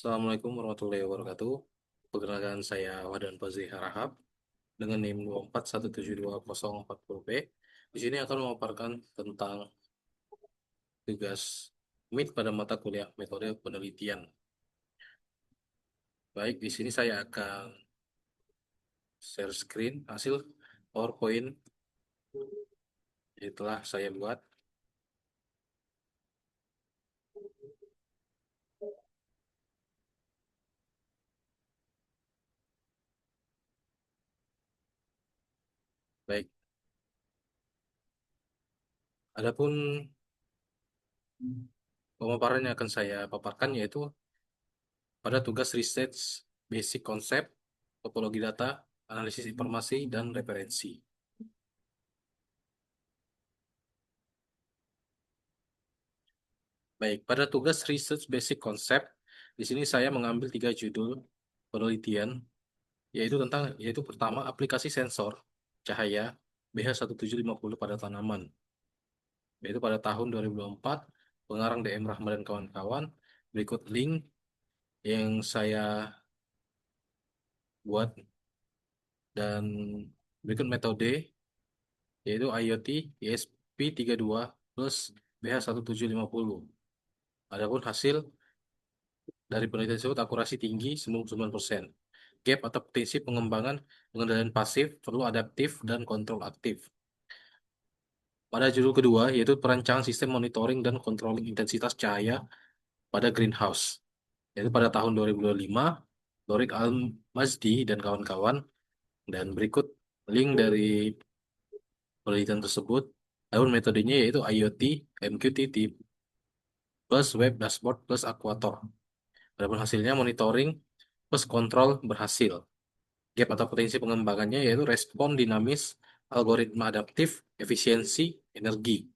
Assalamualaikum warahmatullahi wabarakatuh. Perkenalkan saya Wadan Fazli Harahap dengan NIM 241720410B. Di sini akan memaparkan tentang tugas MIT pada mata kuliah metode penelitian. Baik, di sini saya akan share screen hasil PowerPoint yang telah saya buat. Baik, adapun pemaparan yang akan saya paparkan yaitu pada tugas research basic konsep, topologi data, analisis informasi, dan referensi. Baik, pada tugas research basic concept, di sini saya mengambil tiga judul penelitian, yaitu pertama aplikasi sensor cahaya BH1750 pada tanaman, yaitu pada tahun 2004, pengarang DM Rahman dan kawan-kawan. Berikut link yang saya buat dan berikut metode yaitu IoT ESP32 plus BH1750. Adapun hasil dari penelitian tersebut akurasi tinggi 99%. Gap atau potensi pengembangan pengendalian pasif, perlu adaptif, dan kontrol aktif. Pada judul kedua, yaitu perancangan sistem monitoring dan controlling intensitas cahaya pada greenhouse. Yaitu pada tahun 2025, Lorik Al-Mazdi dan kawan-kawan. Dan berikut link dari penelitian tersebut. Adapun metodenya yaitu IoT, MQTT, plus web dashboard, plus Aquator. Adapun hasilnya monitoring plus kontrol berhasil. Gap atau potensi pengembangannya yaitu respon dinamis, algoritma adaptif, efisiensi, energi.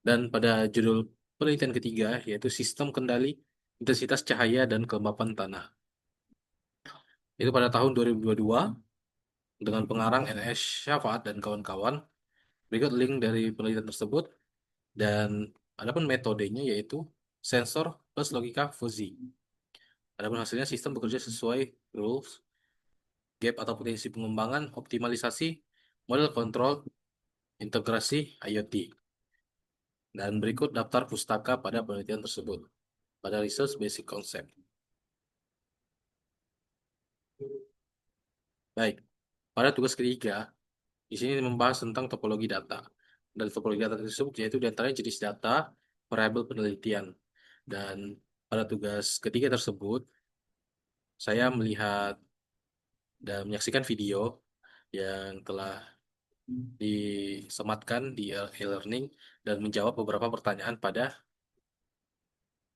Dan pada judul penelitian ketiga yaitu sistem kendali intensitas cahaya dan kelembapan tanah. Itu pada tahun 2022 dengan pengarang NS Syafaat dan kawan-kawan. Berikut link dari penelitian tersebut dan adapun metodenya yaitu sensor plus logika fuzzy. Adapun hasilnya sistem bekerja sesuai rules, gap atau potensi pengembangan, optimalisasi, model kontrol, integrasi IoT. Dan berikut daftar pustaka pada penelitian tersebut, pada research basic concept. Baik, pada tugas ketiga, di sini membahas tentang topologi data. Dan topologi data tersebut yaitu diantaranya jenis data, variabel penelitian. Dan pada tugas ketiga tersebut, saya melihat dan menyaksikan video yang telah disematkan di e-learning dan menjawab beberapa pertanyaan pada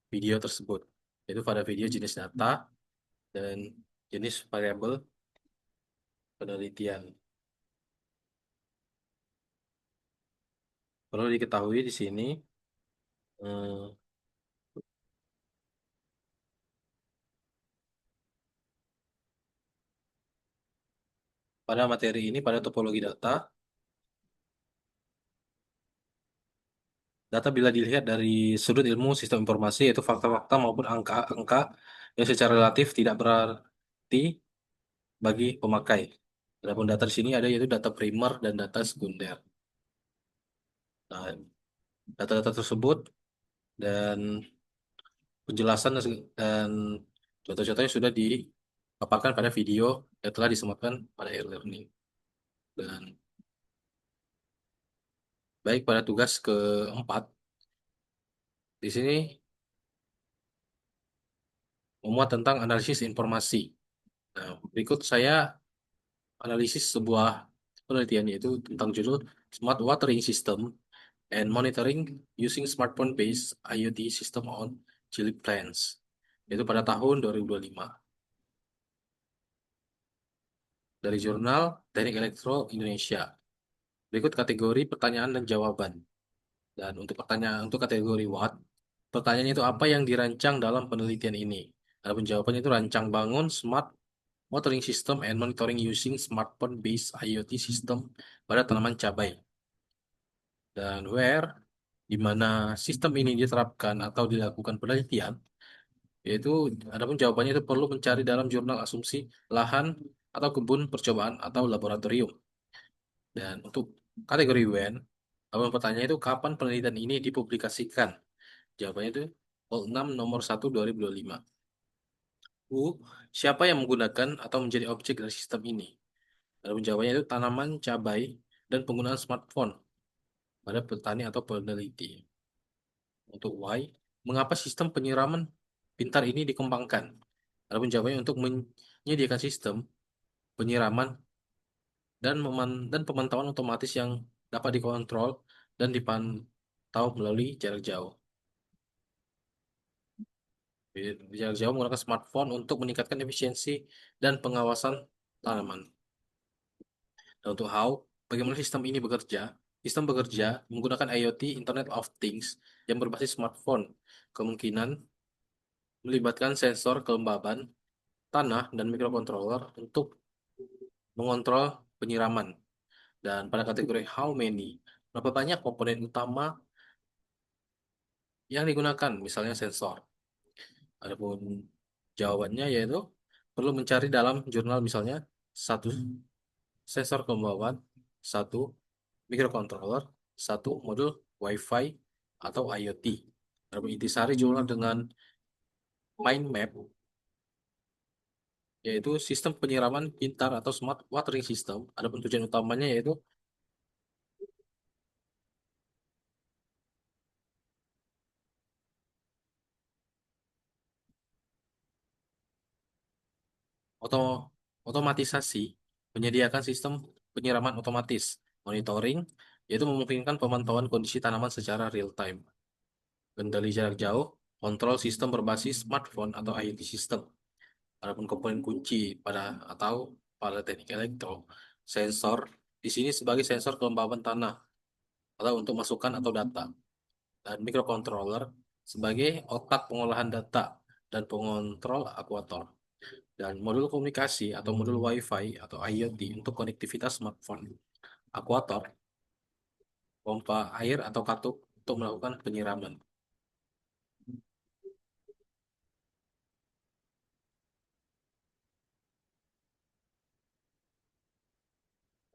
video tersebut. Yaitu pada video jenis data dan jenis variabel penelitian. Perlu diketahui di sini, eh, pada materi ini, pada topologi data, data bila dilihat dari sudut ilmu sistem informasi, yaitu fakta-fakta maupun angka-angka yang secara relatif tidak berarti bagi pemakai. Adapun data di sini ada yaitu data primer dan data sekunder. Nah, data-data tersebut dan penjelasan dan contoh-contohnya sudah dipaparkan pada video yang telah disematkan pada e-learning. Dan baik pada tugas keempat, di sini memuat tentang analisis informasi. Nah, berikut saya analisis sebuah penelitian yaitu tentang judul Smart Watering System and Monitoring Using Smartphone-Based IoT System on Chili Plants. Itu pada tahun 2025. Dari jurnal Teknik Elektro Indonesia. Berikut kategori pertanyaan dan jawaban. Dan untuk untuk kategori what, pertanyaannya itu apa yang dirancang dalam penelitian ini? Adapun jawabannya itu rancang bangun smart watering system and monitoring using smartphone based IoT system pada tanaman cabai. Dan where, di mana sistem ini diterapkan atau dilakukan penelitian, Yaitu, adapun jawabannya itu perlu mencari dalam jurnal asumsi lahan atau kebun percobaan atau laboratorium. Dan untuk kategori when, abang pertanyaan itu kapan penelitian ini dipublikasikan? Jawabannya itu 06 nomor 1 2025. U. Siapa yang menggunakan atau menjadi objek dari sistem ini? Adapun jawabannya itu tanaman, cabai, dan penggunaan smartphone pada petani atau peneliti. Untuk Y, mengapa sistem penyiraman pintar ini dikembangkan? Adapun jawabannya untuk menyediakan sistem penyiraman dan pemantauan otomatis yang dapat dikontrol dan dipantau melalui jarak jauh. Di jarak jauh menggunakan smartphone untuk meningkatkan efisiensi dan pengawasan tanaman. Dan untuk how, bagaimana sistem ini bekerja? Sistem bekerja menggunakan IoT, Internet of Things, yang berbasis smartphone. Kemungkinan melibatkan sensor kelembaban, tanah, dan microcontroller untuk mengontrol penyiraman. Dan pada kategori how many, berapa banyak komponen utama yang digunakan, misalnya sensor. Adapun jawabannya yaitu perlu mencari dalam jurnal misalnya satu sensor kelembaban, satu microcontroller, satu modul Wi-Fi atau IoT. Adapun intisari jurnal dengan mind map yaitu sistem penyiraman pintar atau smart watering system. Adapun tujuan utamanya yaitu oto- otomatisasi, menyediakan sistem penyiraman otomatis, monitoring, yaitu memungkinkan pemantauan kondisi tanaman secara real time, kendali jarak jauh, kontrol sistem berbasis smartphone atau IoT system. Adapun komponen kunci pada teknik elektro, sensor di sini sebagai sensor kelembaban tanah atau untuk masukan atau data, dan microcontroller sebagai otak pengolahan data dan pengontrol akuator, dan modul komunikasi atau modul Wi-Fi atau IoT untuk konektivitas smartphone, akuator, pompa air atau katup untuk melakukan penyiraman.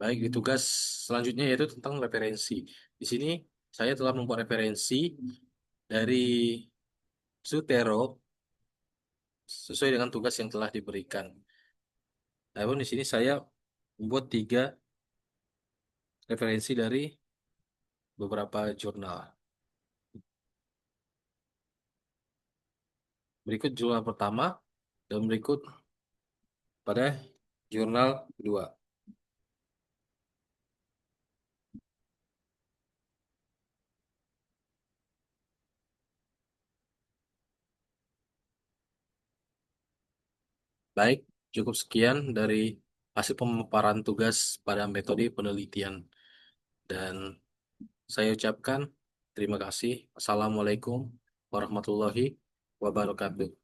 Baik, di tugas selanjutnya yaitu tentang referensi. Di sini saya telah membuat referensi dari Sutero sesuai dengan tugas yang telah diberikan. Namun di sini saya membuat tiga referensi dari beberapa jurnal. Berikut jurnal pertama dan berikut pada jurnal kedua. Baik, cukup sekian dari hasil pemaparan tugas pada metode penelitian. Dan saya ucapkan terima kasih. Assalamualaikum warahmatullahi wabarakatuh.